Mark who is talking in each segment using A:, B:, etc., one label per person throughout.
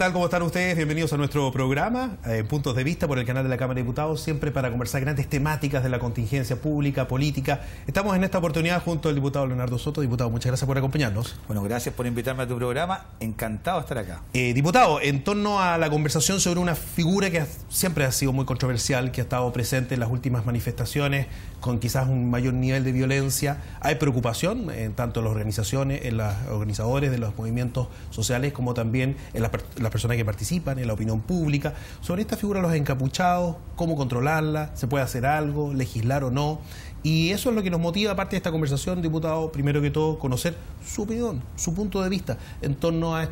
A: tal? ¿Cómo están ustedes? Bienvenidos a nuestro programa, Puntos de Vista, por el canal de la Cámara de Diputados, siempre para conversar grandes temáticas de la contingencia pública, política. Estamos en esta oportunidad junto al diputado Leonardo Soto. Diputado, muchas gracias por acompañarnos.
B: Bueno, gracias por invitarme a tu programa. Encantado de estar acá.
A: Diputado, en torno a la conversación sobre una figura que siempre ha sido muy controversial, que ha estado presente en las últimas manifestaciones, con quizás un mayor nivel de violencia, hay preocupación en tanto en las organizaciones, en los organizadores de los movimientos sociales, como también en las personas que participan, en la opinión pública, sobre esta figura de los encapuchados, cómo controlarla, se puede hacer algo, legislar o no. Y eso es lo que nos motiva, aparte de esta conversación, diputado, primero que todo, conocer su opinión, su punto de vista en torno a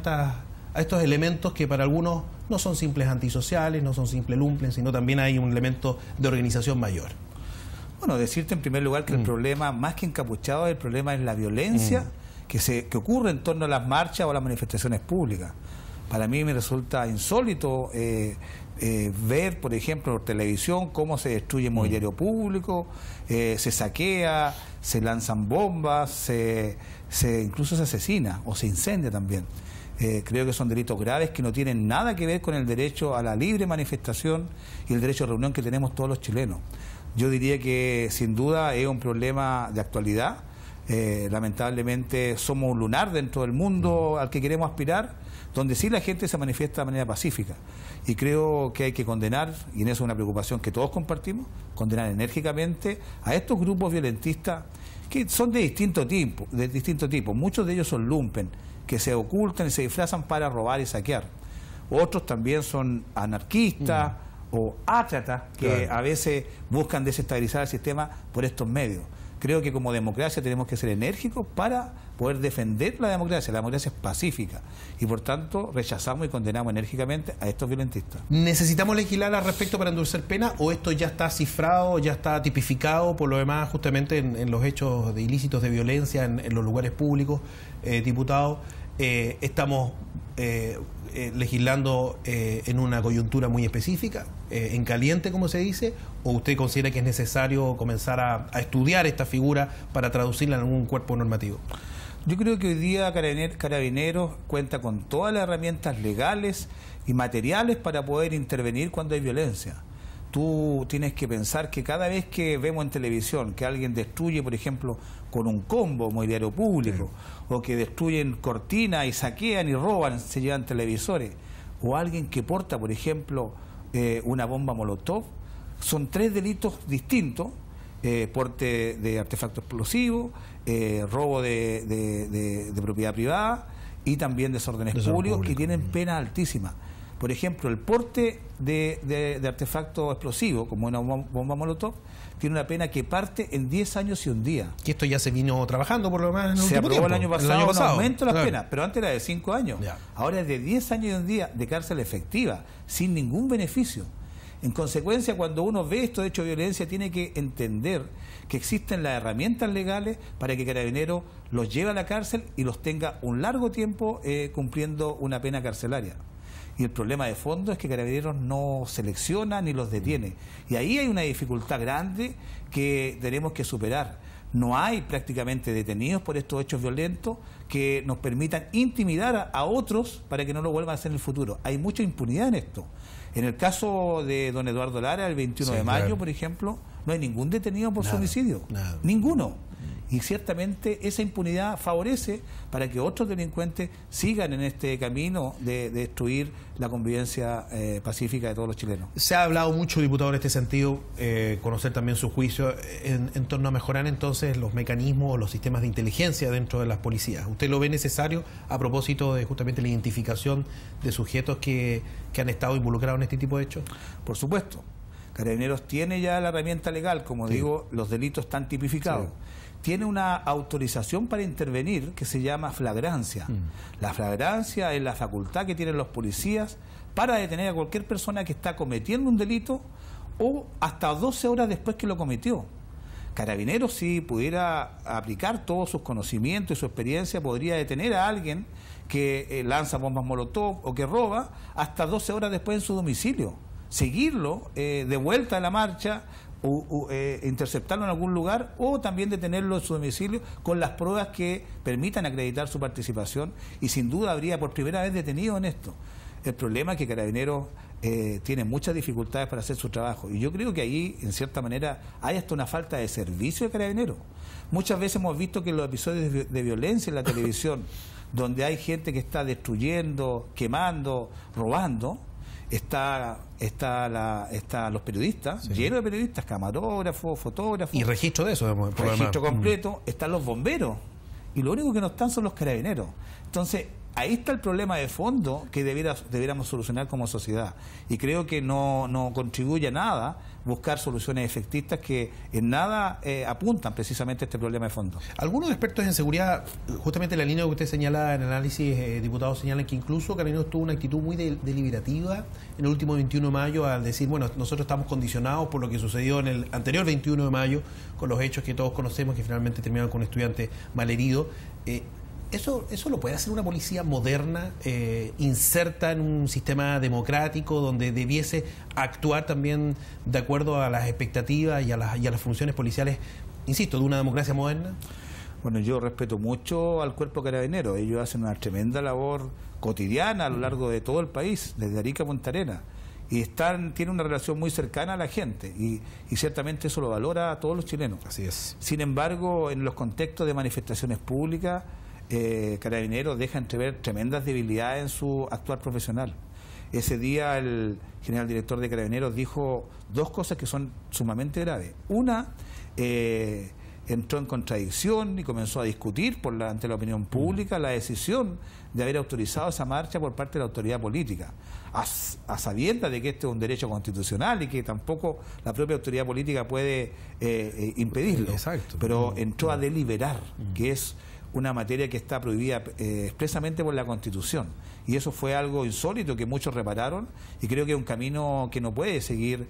A: estos elementos que para algunos no son simples antisociales, no son simples lumpen, sino también hay un elemento de organización mayor.
B: Bueno, decirte en primer lugar que el problema, más que encapuchado, el problema es la violencia que ocurre en torno a las marchas o a las manifestaciones públicas. Para mí me resulta insólito ver, por ejemplo, por televisión cómo se destruye mobiliario público, se saquea, se lanzan bombas, incluso se asesina o se incendia también. Creo que son delitos graves que no tienen nada que ver con el derecho a la libre manifestación y el derecho a reunión que tenemos todos los chilenos. Yo diría que sin duda es un problema de actualidad. Lamentablemente somos un lunar dentro del mundo al que queremos aspirar, donde sí la gente se manifiesta de manera pacífica. Y creo que hay que condenar, y en eso es una preocupación que todos compartimos, condenar enérgicamente a estos grupos violentistas que son de distinto tipo. Muchos de ellos son lumpen, que se ocultan y se disfrazan para robar y saquear. Otros también son anarquistas o átratas que a veces buscan desestabilizar el sistema por estos medios. Creo que como democracia tenemos que ser enérgicos para poder defender la democracia. La democracia es pacífica y por tanto rechazamos y condenamos enérgicamente a estos violentistas.
A: ¿Necesitamos legislar al respecto para endurecer pena o esto ya está cifrado, ya está tipificado por lo demás justamente en los hechos de ilícitos de violencia en los lugares públicos? Diputado, estamos legislando en una coyuntura muy específica, en caliente, como se dice, o usted considera que es necesario comenzar a estudiar esta figura para traducirla en algún cuerpo normativo?
B: Yo creo que hoy día Carabineros cuenta con todas las herramientas legales y materiales para poder intervenir cuando hay violencia. Tú tienes que pensar que cada vez que vemos en televisión que alguien destruye, por ejemplo, con un combo mobiliario público, o que destruyen cortinas y saquean y roban, se llevan televisores, o alguien que porta, por ejemplo, una bomba molotov, son 3 delitos distintos: porte de artefacto explosivo, robo de propiedad privada y también desórdenes públicos, que tienen pena altísima. Por ejemplo, el porte de artefacto explosivo, como una bomba molotov, tiene una pena que parte en 10 años y un día.
A: Que esto ya se vino trabajando por lo demás en el
B: último tiempo. Se aprobó el año pasado un aumento de las penas, pero antes era de 5 años. Ahora es de 10 años y un día de cárcel efectiva, sin ningún beneficio. En consecuencia, cuando uno ve estos hechos de violencia, tiene que entender que existen las herramientas legales para que Carabineros los lleve a la cárcel y los tenga un largo tiempo cumpliendo una pena carcelaria. Y el problema de fondo es que Carabineros no selecciona ni los detiene. Y ahí hay una dificultad grande que tenemos que superar. No hay prácticamente detenidos por estos hechos violentos que nos permitan intimidar a otros para que no lo vuelvan a hacer en el futuro. Hay mucha impunidad en esto. En el caso de don Eduardo Lara, el 21 de mayo, por ejemplo, no hay ningún detenido por su homicidio. Ninguno. Y ciertamente esa impunidad favorece para que otros delincuentes sigan en este camino de destruir la convivencia pacífica de todos los chilenos.
A: Se ha hablado mucho, diputado, en este sentido, conocer también su juicio en torno a mejorar entonces los mecanismos o los sistemas de inteligencia dentro de las policías. ¿Usted lo ve necesario a propósito de justamente la identificación de sujetos que han estado involucrados en este tipo de hechos?
B: Por supuesto. Carabineros tiene ya la herramienta legal, como digo, los delitos están tipificados. Tiene una autorización para intervenir que se llama flagrancia. La flagrancia es la facultad que tienen los policías para detener a cualquier persona que está cometiendo un delito o hasta 12 horas después que lo cometió. Carabineros, si pudiera aplicar todos sus conocimientos y su experiencia, podría detener a alguien que lanza bombas molotov o que roba hasta 12 horas después en su domicilio. Seguirlo de vuelta a la marcha, interceptarlo en algún lugar o también detenerlo en su domicilio con las pruebas que permitan acreditar su participación, y sin duda habría por primera vez detenido en esto. El problema es que Carabineros tiene muchas dificultades para hacer su trabajo. Y yo creo que ahí, en cierta manera, hay hasta una falta de servicio de Carabineros. Muchas veces hemos visto que en los episodios de violencia en la televisión, donde hay gente que está destruyendo, quemando, robando, está los periodistas, sí, llenos de periodistas, camarógrafos, fotógrafos.
A: Y registro de eso, por
B: registro completo, están los bomberos. Y lo único que no están son los carabineros. Entonces, ahí está el problema de fondo que debiéramos solucionar como sociedad. Y creo que no contribuye a nada buscar soluciones efectistas que en nada apuntan precisamente a este problema de fondo.
A: Algunos expertos en seguridad, justamente en la línea que usted señala en el análisis, diputados, señalan que incluso Carabineros tuvo una actitud muy deliberativa en el último 21 de mayo al decir, bueno, nosotros estamos condicionados por lo que sucedió en el anterior 21 de mayo, con los hechos que todos conocemos, que finalmente terminaron con un estudiante malherido. ¿Eso lo puede hacer una policía moderna, inserta en un sistema democrático donde debiese actuar también de acuerdo a las expectativas y a las funciones policiales, insisto, de una democracia moderna?
B: Bueno, yo respeto mucho al Cuerpo Carabinero. Ellos hacen una tremenda labor cotidiana a lo largo de todo el país, desde Arica a Punta Arenas. Y tienen una relación muy cercana a la gente y ciertamente eso lo valora a todos los chilenos.
A: Así es.
B: Sin embargo, en los contextos de manifestaciones públicas, Carabineros deja entrever tremendas debilidades en su actuar profesional. Ese día el general director de Carabineros dijo dos cosas que son sumamente graves. Una, entró en contradicción y comenzó a discutir ante la opinión pública la decisión de haber autorizado esa marcha por parte de la autoridad política, a sabiendas de que este es un derecho constitucional y que tampoco la propia autoridad política puede impedirlo.
A: Exacto.
B: Pero entró a deliberar, que es una materia que está prohibida expresamente por la Constitución. Y eso fue algo insólito que muchos repararon y creo que es un camino que no puede seguir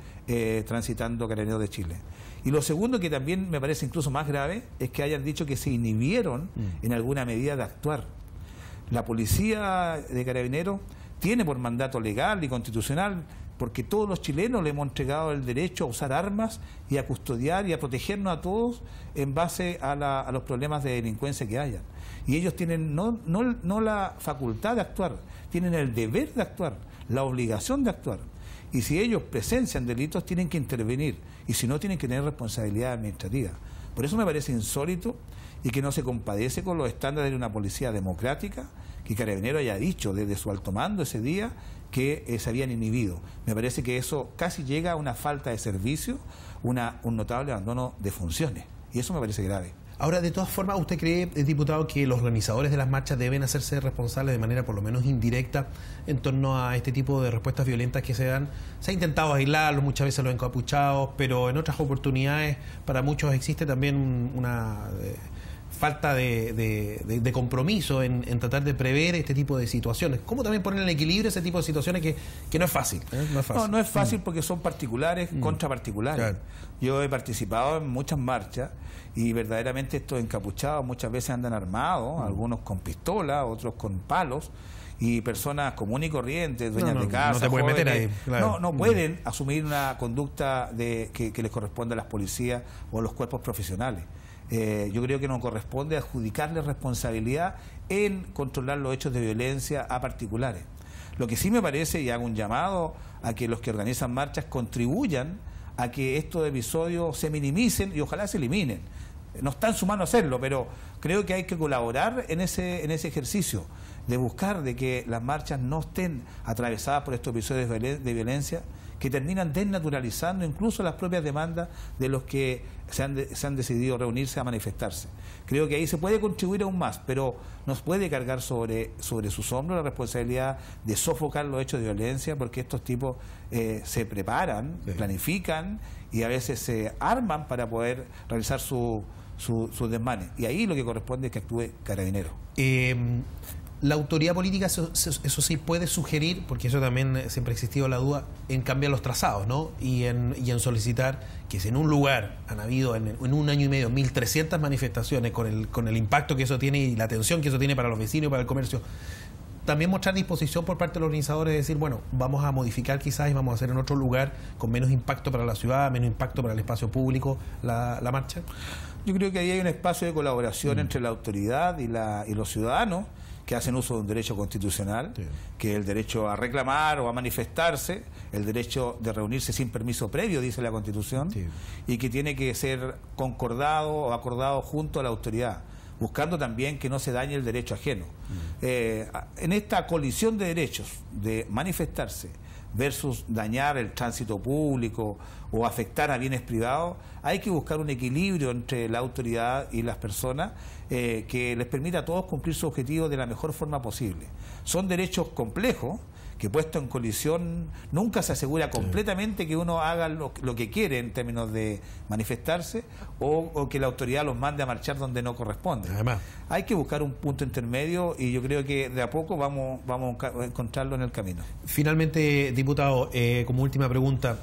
B: transitando Carabineros de Chile. Y lo segundo, que también me parece incluso más grave, es que hayan dicho que se inhibieron en alguna medida de actuar. La policía de Carabineros tiene por mandato legal y constitucional, porque todos los chilenos le hemos entregado el derecho a usar armas y a custodiar y a protegernos a todos en base a los problemas de delincuencia que hayan. Y ellos tienen no la facultad de actuar, tienen el deber de actuar, la obligación de actuar. Y si ellos presencian delitos, tienen que intervenir, y si no, tienen que tener responsabilidad administrativa. Por eso me parece insólito y que no se compadece con los estándares de una policía democrática, que Carabineros haya dicho desde su alto mando ese día que se habían inhibido. Me parece que eso casi llega a una falta de servicio, un notable abandono de funciones, y eso me parece grave.
A: Ahora, de todas formas, ¿usted cree, diputado, que los organizadores de las marchas deben hacerse responsables de manera por lo menos indirecta en torno a este tipo de respuestas violentas que se dan? Se ha intentado aislarlos, muchas veces los encapuchados, pero en otras oportunidades para muchos existe también una falta de compromiso en tratar de prever este tipo de situaciones. ¿Cómo también poner en equilibrio ese tipo de situaciones que no es fácil? No es fácil.
B: No es fácil porque son particulares contra particulares.
A: Claro.
B: Yo he participado en muchas marchas y verdaderamente estos encapuchados muchas veces andan armados, algunos con pistola, otros con palos, y personas comunes y corrientes, dueñas de casa,
A: no te puedes meter ahí, claro.
B: no pueden asumir una conducta que les corresponde a las policías o a los cuerpos profesionales. Yo creo que nos corresponde adjudicarle responsabilidad en controlar los hechos de violencia a particulares. Lo que sí me parece, y hago un llamado a que los que organizan marchas contribuyan a que estos episodios se minimicen y ojalá se eliminen. No está en su mano hacerlo, pero creo que hay que colaborar en ese ejercicio de buscar de que las marchas no estén atravesadas por estos episodios de violencia que terminan desnaturalizando incluso las propias demandas de los que se han decidido reunirse a manifestarse. Creo que ahí se puede contribuir aún más, pero nos puede cargar sobre sus hombros la responsabilidad de sofocar los hechos de violencia, porque estos tipos se preparan, planifican y a veces se arman para poder realizar sus desmanes. Y ahí lo que corresponde es que actúe Carabineros.
A: La autoridad política, eso sí puede sugerir, porque eso también siempre ha existido la duda, en cambiar los trazados, ¿no? Y en solicitar que si en un lugar han habido en un año y medio 1.300 manifestaciones con el impacto que eso tiene y la atención que eso tiene para los vecinos y para el comercio, también mostrar disposición por parte de los organizadores de decir, bueno, vamos a modificar quizás y vamos a hacer en otro lugar con menos impacto para la ciudad, menos impacto para el espacio público la marcha.
B: Yo creo que ahí hay un espacio de colaboración entre la autoridad y los ciudadanos, que hacen uso de un derecho constitucional,
A: Sí.
B: que es el derecho a reclamar o a manifestarse, el derecho de reunirse sin permiso previo, dice la Constitución,
A: Sí.
B: y que tiene que ser concordado o acordado junto a la autoridad, buscando también que no se dañe el derecho ajeno. En esta colisión de derechos de manifestarse versus dañar el tránsito público o afectar a bienes privados, hay que buscar un equilibrio entre la autoridad y las personas que les permita a todos cumplir su objetivo de la mejor forma posible. Son derechos complejos que, puesto en colisión, nunca se asegura completamente que uno haga lo que quiere en términos de manifestarse o que la autoridad los mande a marchar donde no corresponde.
A: Además,
B: hay que buscar un punto intermedio y yo creo que de a poco vamos a encontrarlo en el camino.
A: finalmente, diputado, como última pregunta,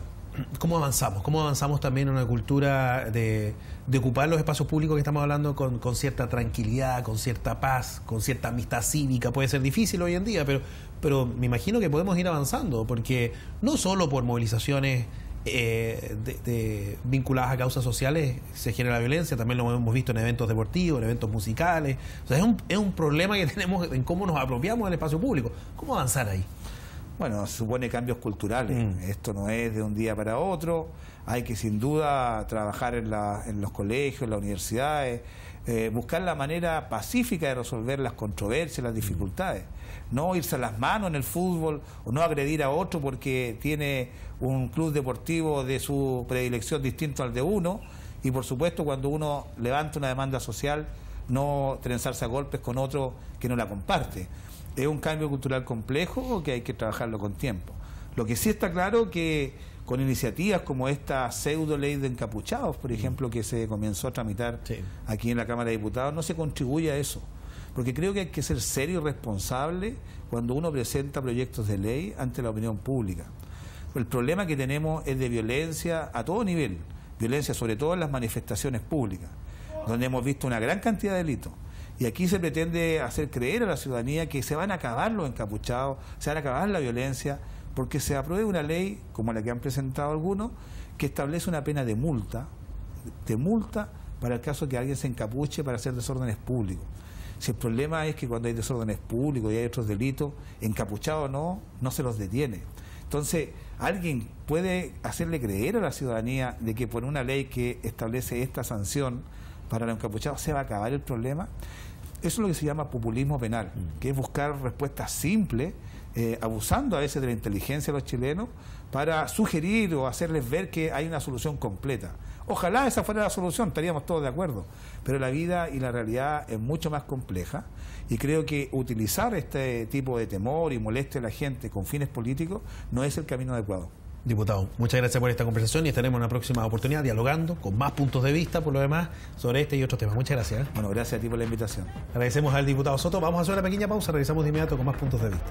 A: ¿cómo avanzamos? ¿Cómo avanzamos también en una cultura de ocupar los espacios públicos que estamos hablando con cierta tranquilidad, con cierta paz, con cierta amistad cívica? Puede ser difícil hoy en día, pero me imagino que podemos ir avanzando, porque no solo por movilizaciones vinculadas a causas sociales se genera violencia, también lo hemos visto en eventos deportivos, en eventos musicales. O sea, es un problema que tenemos en cómo nos apropiamos del espacio público. ¿Cómo avanzar ahí?
B: Bueno, supone cambios culturales. Esto no es de un día para otro. Hay que sin duda trabajar en los colegios, en las universidades, buscar la manera pacífica de resolver las controversias, las dificultades. No irse a las manos en el fútbol o no agredir a otro porque tiene un club deportivo de su predilección distinto al de uno. Y por supuesto, cuando uno levanta una demanda social, no trenzarse a golpes con otro que no la comparte. Es un cambio cultural complejo que hay que trabajarlo con tiempo. Lo que sí está claro que con iniciativas como esta pseudo ley de encapuchados, por ejemplo, que se comenzó a tramitar aquí en la Cámara de Diputados, no se contribuye a eso. Porque creo que hay que ser serio y responsable cuando uno presenta proyectos de ley ante la opinión pública. El problema que tenemos es de violencia a todo nivel, violencia sobre todo en las manifestaciones públicas, donde hemos visto una gran cantidad de delitos. Y aquí se pretende hacer creer a la ciudadanía que se van a acabar los encapuchados, se van a acabar la violencia, porque se apruebe una ley, como la que han presentado algunos, que establece una pena de multa para el caso que alguien se encapuche para hacer desórdenes públicos. Si el problema es que cuando hay desórdenes públicos y hay otros delitos, encapuchados no se los detiene. Entonces, alguien puede hacerle creer a la ciudadanía de que por una ley que establece esta sanción para los encapuchados se va a acabar el problema. Eso es lo que se llama populismo penal, que es buscar respuestas simples, abusando a veces de la inteligencia de los chilenos para sugerir o hacerles ver que hay una solución completa. Ojalá esa fuera la solución, estaríamos todos de acuerdo, pero la vida y la realidad es mucho más compleja y creo que utilizar este tipo de temor y molestia a la gente con fines políticos no es el camino adecuado.
A: Diputado, muchas gracias por esta conversación y estaremos en una próxima oportunidad dialogando con más puntos de vista, por lo demás, sobre este y otros temas. Muchas gracias.
B: Bueno, gracias a ti por la invitación.
A: Agradecemos al diputado Soto. Vamos a hacer una pequeña pausa, regresamos de inmediato con más puntos de vista.